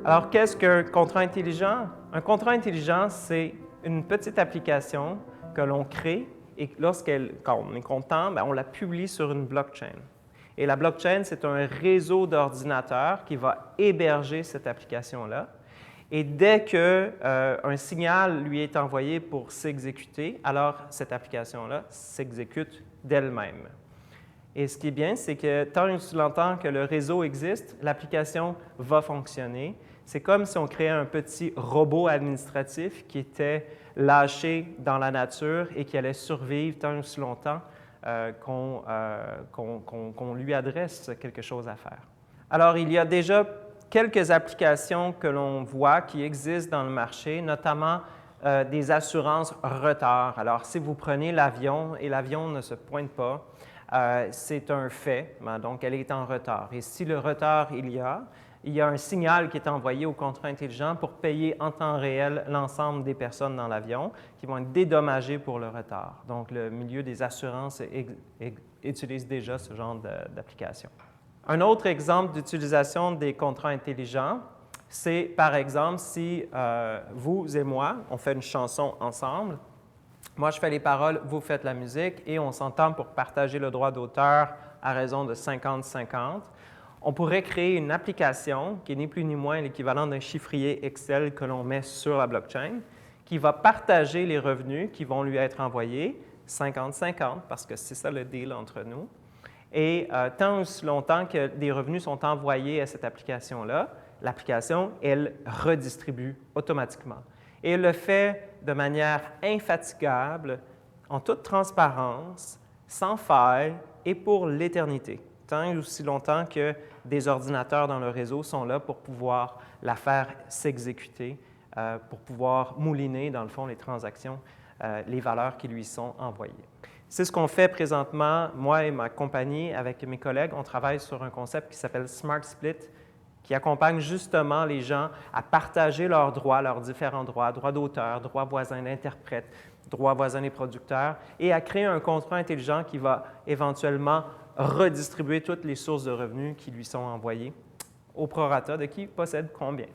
Alors, qu'est-ce qu'un contrat intelligent? Un contrat intelligent, c'est une petite application que l'on crée et quand on est content, on la publie sur une blockchain. Et la blockchain, c'est un réseau d'ordinateurs qui va héberger cette application-là. Et dès qu'un signal lui est envoyé pour s'exécuter, alors cette application-là s'exécute d'elle-même. Et ce qui est bien, c'est que tant et aussi longtemps que le réseau existe, l'application va fonctionner. C'est comme si on créait un petit robot administratif qui était lâché dans la nature et qui allait survivre tant et aussi longtemps qu'on lui adresse quelque chose à faire. Alors, il y a déjà quelques applications que l'on voit qui existent dans le marché, notamment des assurances retard. Alors, si vous prenez l'avion et l'avion ne se pointe pas, c'est un fait, donc elle est en retard. Et si le retard il y a un signal qui est envoyé au contrat intelligent pour payer en temps réel l'ensemble des personnes dans l'avion qui vont être dédommagées pour le retard. Donc, le milieu des assurances utilise déjà ce genre d'application. Un autre exemple d'utilisation des contrats intelligents, c'est par exemple si vous et moi, on fait une chanson ensemble. Moi, je fais les paroles, vous faites la musique et on s'entend pour partager le droit d'auteur à raison de 50-50. On pourrait créer une application qui est ni plus ni moins l'équivalent d'un chiffrier Excel que l'on met sur la blockchain, qui va partager les revenus qui vont lui être envoyés 50-50 parce que c'est ça le deal entre nous. Et tant aussi longtemps que des revenus sont envoyés à cette application-là, l'application, elle redistribue automatiquement. Et elle le fait de manière infatigable, en toute transparence, sans faille et pour l'éternité, tant et aussi longtemps que des ordinateurs dans le réseau sont là pour pouvoir la faire s'exécuter, pour pouvoir mouliner, dans le fond, les transactions, les valeurs qui lui sont envoyées. C'est ce qu'on fait présentement, moi et ma compagnie, avec mes collègues. On travaille sur un concept qui s'appelle Smart Split, qui accompagne justement les gens à partager leurs droits, leurs différents droits, droits d'auteur, droits voisins d'interprète, droits voisins des producteurs, et à créer un contrat intelligent qui va éventuellement redistribuer toutes les sources de revenus qui lui sont envoyées au prorata de qui possède combien.